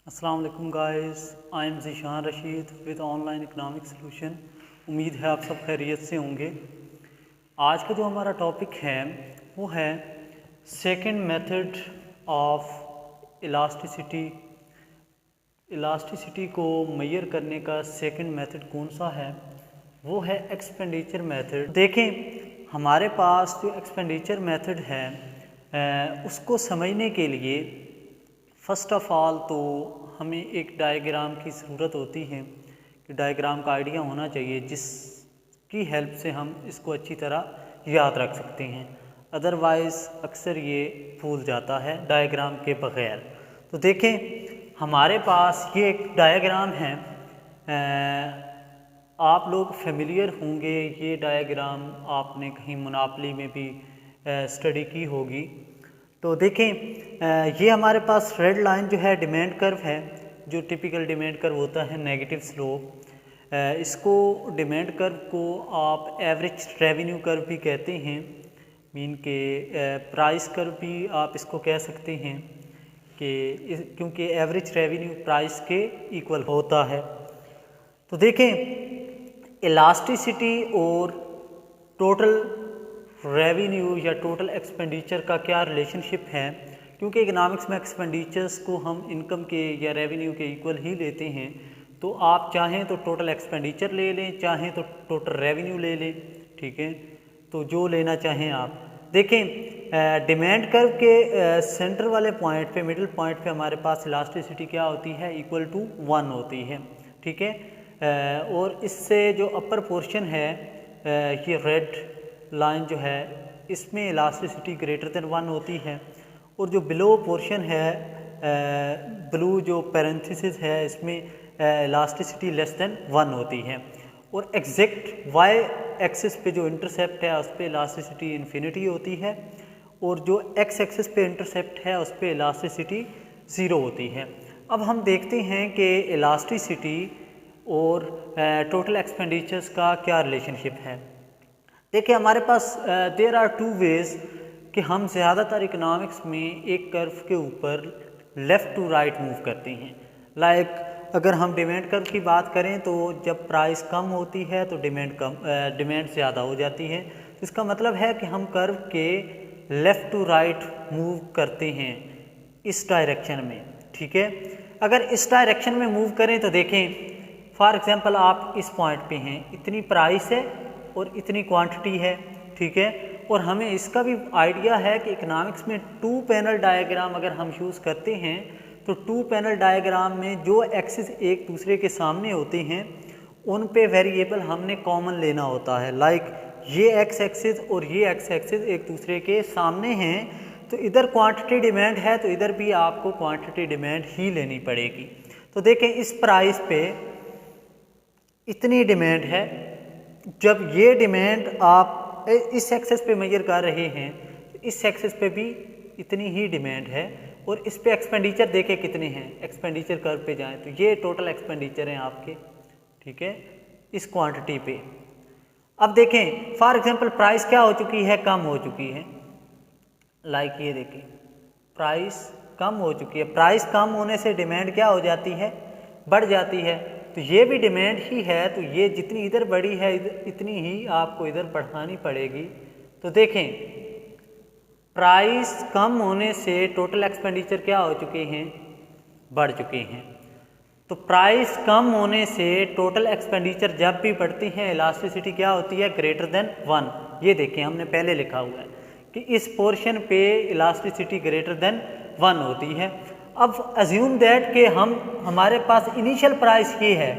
अस्सलाम वालेकुम guys, I am Zeeshan Rashid with online economic solution. उम्मीद है आप सब खैरियत से होंगे। आज का जो हमारा टॉपिक है वो है second method of elasticity. Elasticity को मेजर करने का सेकंड मेथड कौन सा है? वो है एक्सपेंडिचर मेथड। देखें, हमारे पास जो एक्सपेंडिचर मेथड है उसको समझने के लिए फ़र्स्ट ऑफ़ ऑल तो हमें एक डायग्राम की ज़रूरत होती है कि डायग्राम का आइडिया होना चाहिए जिसकी हेल्प से हम इसको अच्छी तरह याद रख सकते हैं। अदरवाइज़ अक्सर ये भूल जाता है डायग्राम के बग़ैर। तो देखें, हमारे पास ये एक डायग्राम है, आप लोग फेमिलियर होंगे। ये डायग्राम आपने कहीं मोनोपोली में भी स्टडी की होगी। तो देखें, ये हमारे पास रेड लाइन जो है डिमांड कर्व है, जो टिपिकल डिमांड कर्व होता है नेगेटिव स्लोप। इसको डिमांड कर्व को आप एवरेज रेवेन्यू कर्व भी कहते हैं, मीन के प्राइस कर्व भी आप इसको कह सकते हैं कि क्योंकि एवरेज रेवेन्यू प्राइस के इक्वल होता है। तो देखें, इलास्टिसिटी और टोटल रेवेन्यू या टोटल एक्सपेंडिचर का क्या रिलेशनशिप है, क्योंकि इकनॉमिक्स में एक्सपेंडिचर्स को हम इनकम के या रेवेन्यू के इक्वल ही लेते हैं। तो आप चाहें तो टोटल एक्सपेंडिचर ले लें, चाहें तो टोटल रेवेन्यू ले लें, ठीक है। तो जो लेना चाहें आप। देखें, डिमांड कर्व के सेंटर वाले पॉइंट पे, मिडिल पॉइंट पे हमारे पास इलास्टिसिटी क्या होती है? इक्वल टू 1 होती है, ठीक है। और इससे जो अपर पोर्शन है, ये रेड लाइन जो है, इसमें इलास्टिसिटी ग्रेटर देन 1 होती है। और जो बिलो पोर्शन है, ब्लू जो पैरेंथेसिस है, इसमें इलास्टिसिटी लेस देन 1 होती है। और एग्जैक्ट वाई एक्सिस पे जो इंटरसेप्ट है उस पर इलास्टिसिटी इन्फिनिटी होती है, और जो एक्स एक्सिस पे इंटरसेप्ट है उस पर इलास्टिसिटी 0 होती है। अब हम देखते हैं कि इलास्टिसिटी और टोटल एक्सपेंडिचर्स का क्या रिलेशनशिप है। देखिए, हमारे पास देयर आर 2 वेज़ कि हम ज़्यादातर इकनॉमिक्स में एक कर्व के ऊपर लेफ़्ट टू राइट मूव करते हैं। लाइक अगर हम डिमांड कर्व की बात करें तो जब प्राइस कम होती है तो डिमांड ज़्यादा हो जाती है। इसका मतलब है कि हम कर्व के लेफ़्ट टू राइट मूव करते हैं इस डायरेक्शन में, ठीक है। अगर इस डायरेक्शन में मूव करें तो देखें, फॉर एग्ज़ाम्पल आप इस पॉइंट पे हैं, इतनी प्राइस है और इतनी क्वांटिटी है, ठीक है। और हमें इसका भी आइडिया है कि इकनॉमिक्स में 2 पैनल डायग्राम अगर हम यूज़ करते हैं तो 2 पैनल डायग्राम में जो एक्सिस एक दूसरे के सामने होते हैं उन पे वेरिएबल हमने कॉमन लेना होता है। लाइक ये एक्स एक्सिस और ये एक्स एक्सिस एक दूसरे के सामने हैं, तो इधर क्वांटिटी डिमांड है तो इधर भी आपको क्वांटिटी डिमांड ही लेनी पड़ेगी। तो देखें, इस प्राइस पे इतनी डिमांड है, जब ये डिमांड आप इस एक्सेस पे मेजर कर रहे हैं तो इस एक्सेस पे भी इतनी ही डिमांड है। और इस पे एक्सपेंडिचर देखें कितने हैं, एक्सपेंडिचर कर्व पे जाएं तो ये टोटल एक्सपेंडिचर हैं आपके, ठीक है, इस क्वांटिटी पे। अब देखें, फॉर एग्जांपल प्राइस क्या हो चुकी है? कम हो चुकी है। लाइक ये देखें, प्राइस कम हो चुकी है। प्राइस कम होने से डिमांड क्या हो जाती है? बढ़ जाती है। तो ये भी डिमांड ही है, तो ये जितनी इधर बढ़ी है इतनी ही आपको इधर बढ़ानी पड़ेगी। तो देखें, प्राइस कम होने से टोटल एक्सपेंडिचर क्या हो चुके हैं? बढ़ चुके हैं। तो प्राइस कम होने से टोटल एक्सपेंडिचर जब भी बढ़ती है, इलास्टिसिटी क्या होती है? Greater than 1। ये देखें, हमने पहले लिखा हुआ है कि इस पोर्शन पे इलास्टिसिटी ग्रेटर देन 1 होती है। अब अज्यूम दैट कि हमारे पास इनिशियल प्राइस ये है,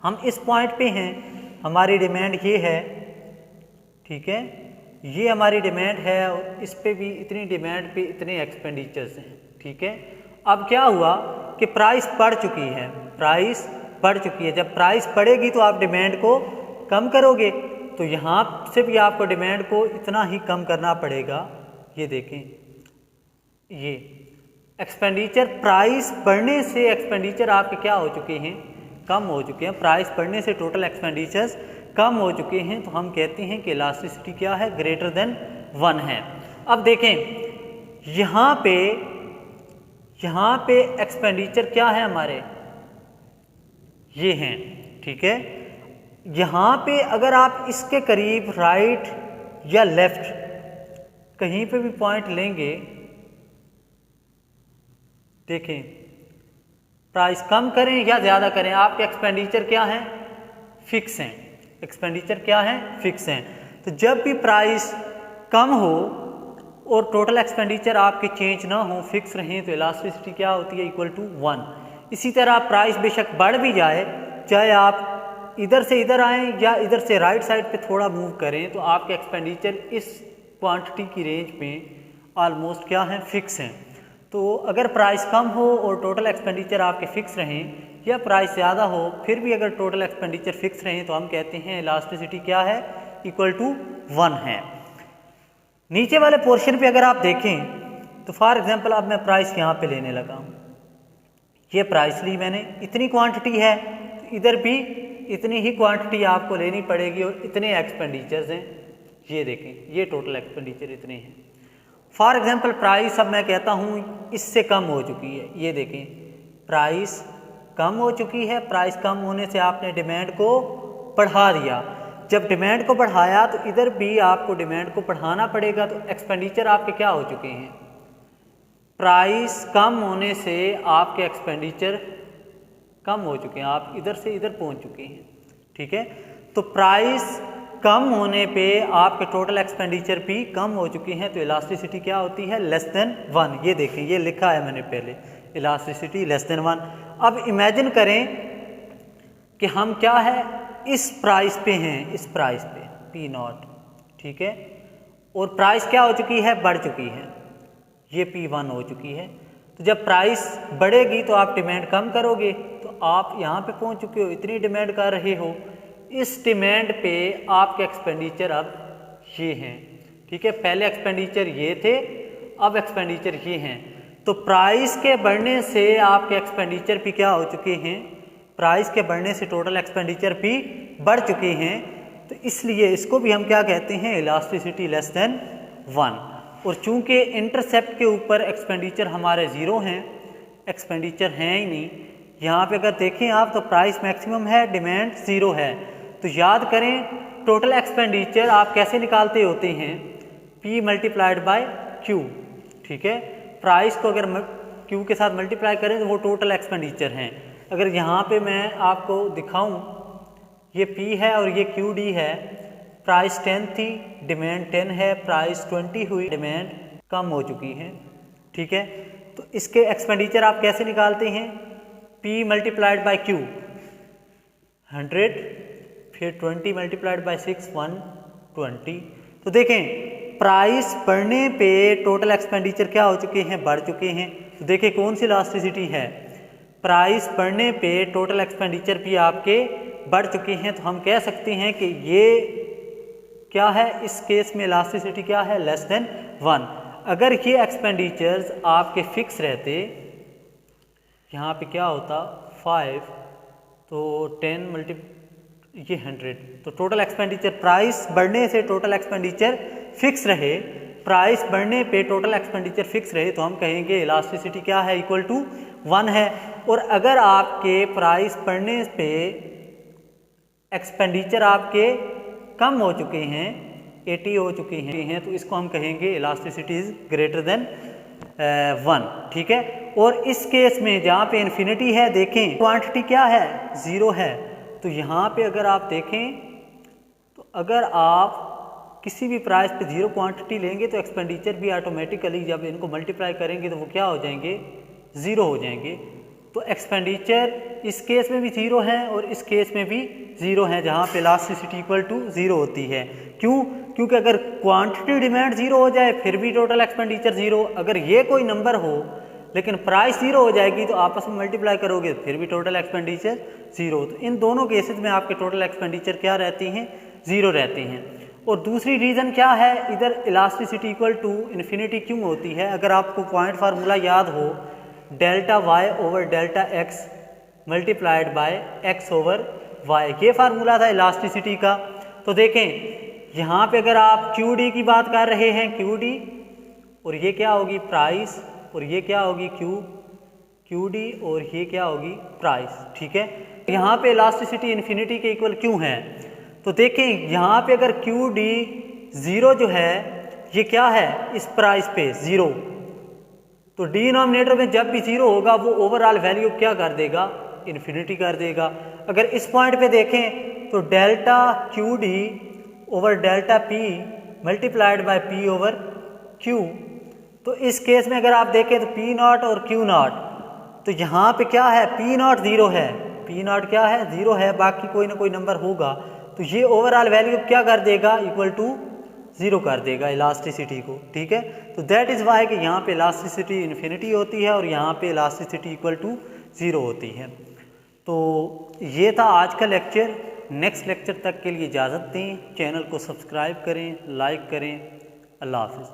हम इस पॉइंट पे हैं, हमारी डिमांड ये है, ठीक है, ये हमारी डिमांड है और इस पे भी इतनी डिमांड पे इतने एक्सपेंडिचर्स हैं, ठीक है। अब क्या हुआ कि प्राइस बढ़ चुकी है, प्राइस बढ़ चुकी है। जब प्राइस बढ़ेगी तो आप डिमांड को कम करोगे, तो यहाँ से भी आपको डिमांड को इतना ही कम करना पड़ेगा। ये देखें, ये एक्सपेंडिचर प्राइस बढ़ने से एक्सपेंडिचर आपके क्या हो चुके हैं? कम हो चुके हैं। प्राइस बढ़ने से टोटल एक्सपेंडिचर्स कम हो चुके हैं, तो हम कहते हैं कि इलास्टिसिटी क्या है? ग्रेटर देन 1 है। अब देखें, यहाँ पे यहाँ पे एक्सपेंडिचर क्या है हमारे, ये हैं, ठीक है। यहाँ पे अगर आप इसके करीब राइट या लेफ्ट कहीं पे भी पॉइंट लेंगे, देखें प्राइस कम करें या ज़्यादा करें, आपके एक्सपेंडिचर क्या हैं, फिक्स हैं, एक्सपेंडिचर क्या हैं, फिक्स हैं। तो जब भी प्राइस कम हो और टोटल एक्सपेंडिचर आपके चेंज ना हो, फिक्स रहें, तो इलास्टिसिटी क्या होती है, इक्वल टू 1। इसी तरह प्राइस बेशक बढ़ भी जाए, चाहे आप इधर से इधर आएँ या इधर से राइट साइड पे थोड़ा मूव करें, तो आपके एक्सपेंडिचर इस क्वांटिटी की रेंज में ऑलमोस्ट क्या हैं, फिक्स हैं। तो अगर प्राइस कम हो और टोटल एक्सपेंडिचर आपके फिक्स रहें, या प्राइस ज़्यादा हो फिर भी अगर टोटल एक्सपेंडिचर फिक्स रहें, तो हम कहते हैं इलास्टिसिटी क्या है, इक्वल टू 1 है। नीचे वाले पोर्शन पे अगर आप देखें तो फॉर एग्जांपल अब मैं प्राइस यहाँ पे लेने लगा, ये प्राइस ली मैंने, इतनी क्वांटिटी है, तो इधर भी इतनी ही क्वांटिटी आपको लेनी पड़ेगी और इतने एक्सपेंडिचर्स हैं, ये देखें ये टोटल एक्सपेंडिचर इतने हैं। फॉर एग्जांपल प्राइस अब मैं कहता हूँ इससे कम हो चुकी है, ये देखें प्राइस कम हो चुकी है, प्राइस कम होने से आपने डिमांड को बढ़ा दिया, जब डिमांड को बढ़ाया तो इधर भी आपको डिमांड को बढ़ाना पड़ेगा, तो एक्सपेंडिचर आपके क्या हो चुके हैं, प्राइस कम होने से आपके एक्सपेंडिचर कम हो चुके हैं, आप इधर से इधर पहुंच चुके हैं, ठीक है। तो प्राइस कम होने पे आपके टोटल एक्सपेंडिचर भी कम हो चुके हैं, तो इलास्टिसिटी क्या होती है, लेस देन 1। ये देखें ये लिखा है मैंने पहले, इलास्टिसिटी लेस देन 1। अब इमेजिन करें कि हम क्या है, इस प्राइस पे हैं, इस प्राइस पे P0, ठीक है, और प्राइस क्या हो चुकी है, बढ़ चुकी है, ये P1 हो चुकी है। तो जब प्राइस बढ़ेगी तो आप डिमांड कम करोगे, तो आप यहाँ पे पहुँच चुके हो, इतनी डिमांड कर रहे हो, इस डिमांड पे आपके एक्सपेंडिचर अब ये हैं, ठीक है, पहले एक्सपेंडिचर ये थे, अब एक्सपेंडिचर ये हैं। तो प्राइस के बढ़ने से आपके एक्सपेंडिचर भी क्या हो चुके हैं, प्राइस के बढ़ने से टोटल एक्सपेंडिचर भी बढ़ चुके हैं, तो इसलिए इसको भी हम क्या कहते हैं, इलास्टिसिटी लेस देन 1। और चूंकि इंटरसेप्ट के ऊपर एक्सपेंडिचर हमारे ज़ीरो हैं, एक्सपेंडिचर हैं ही नहीं, यहाँ पे अगर देखें आप तो प्राइस मैक्सिमम है, डिमांड ज़ीरो है। तो याद करें टोटल एक्सपेंडिचर आप कैसे निकालते होते हैं, P मल्टीप्लाइड बाय Q, ठीक है। प्राइस को अगर Q के साथ मल्टीप्लाई करें तो वो टोटल एक्सपेंडिचर हैं। अगर यहाँ पे मैं आपको दिखाऊं, ये P है और ये QD है, प्राइस 10 थी, डिमांड 10 है, प्राइस 20 हुई, डिमांड कम हो चुकी है, ठीक है। तो इसके एक्सपेंडिचर आप कैसे निकालते हैं, P मल्टीप्लाइड बाय Q 100, फिर 20 मल्टीप्लाइड बाय 6 120। तो देखें प्राइस बढ़ने पे टोटल एक्सपेंडिचर क्या हो चुके हैं, बढ़ चुके हैं। तो देखें कौन सी इलास्टिसिटी है, प्राइस बढ़ने पे टोटल एक्सपेंडिचर भी आपके बढ़ चुके हैं। तो हम कह सकते हैं कि ये क्या है, इस केस में इलास्टिसिटी क्या है, लेस देन 1। अगर ये एक्सपेंडिचर्स आपके फिक्स रहते, यहाँ पे क्या होता 5, तो 10 ये 100, तो टोटल एक्सपेंडिचर प्राइस बढ़ने से टोटल एक्सपेंडिचर फिक्स रहे, प्राइस बढ़ने पे टोटल एक्सपेंडिचर फिक्स रहे, तो हम कहेंगे इलास्टिसिटी क्या है, इक्वल टू 1 है। और अगर आपके प्राइस बढ़ने पे एक्सपेंडिचर आपके कम हो चुके हैं, 80 हो चुके हैं, तो इसको हम कहेंगे इलास्टिसिटी इज ग्रेटर देन 1, ठीक है। और इस केस में जहाँ पे इन्फिनिटी है, देखें क्वांटिटी क्या है, 0 है। तो यहाँ पे अगर आप देखें तो अगर आप किसी भी प्राइस पे 0 क्वांटिटी लेंगे तो एक्सपेंडिचर भी ऑटोमेटिकली जब इनको मल्टीप्लाई करेंगे तो वो क्या हो जाएंगे, 0 हो जाएंगे। तो एक्सपेंडिचर इस केस में भी 0 है और इस केस में भी 0 है, जहाँ पे इलास्टिसिटी इक्वल टू 0 होती है। क्यों, क्योंकि अगर क्वांटिटी डिमांड 0 हो जाए फिर भी टोटल एक्सपेंडिचर 0, अगर ये कोई नंबर हो लेकिन प्राइस 0 हो जाएगी तो आपस में मल्टीप्लाई करोगे फिर भी टोटल एक्सपेंडिचर 0। तो इन दोनों केसेस में आपके टोटल एक्सपेंडिचर क्या रहती हैं, 0 रहते हैं। और दूसरी रीज़न क्या है, इधर इलास्टिसिटी इक्वल टू इन्फिनिटी क्यों होती है। अगर आपको पॉइंट फार्मूला याद हो, delta Y over delta X multiplied by X over Y, ये फार्मूला था इलास्टिसिटी का। तो देखें यहाँ पे अगर आप QD की बात कर रहे हैं, QD, और ये क्या होगी प्राइस, और ये क्या होगी Q, क्यू डी और ये क्या होगी प्राइस, ठीक है। यहाँ पे इलास्टिसिटी इन्फिनिटी के इक्वल क्यों है, तो देखें यहाँ पे अगर क्यू डी ज़ीरो जो है ये क्या है इस प्राइस पे ज़ीरो, तो डिनोमिनेटर में जब भी ज़ीरो होगा वो ओवरऑल वैल्यू क्या कर देगा, इन्फिनिटी कर देगा। अगर इस पॉइंट पे देखें तो delta Q D over delta P multiplied by P over Q, तो इस केस में अगर आप देखें तो पी नॉट और क्यू नॉट, तो यहाँ पे क्या है पी नॉट ज़ीरो है, पी नॉट क्या है ज़ीरो है, बाकी कोई ना कोई नंबर होगा, तो ये ओवरऑल वैल्यू क्या कर देगा इक्वल टू ज़ीरो कर देगा इलास्टिसिटी को, ठीक है। तो दैट इज़ वाई कि यहाँ पे इलास्टिसिटी इन्फिनिटी होती है और यहाँ पे इलास्टिसिटी इक्वल टू ज़ीरो होती है। तो ये था आज का लेक्चर। नेक्स्ट लेक्चर तक के लिए इजाज़त दें, चैनल को सब्सक्राइब करें, लाइक करें। अल्लाह हाफ़िज़।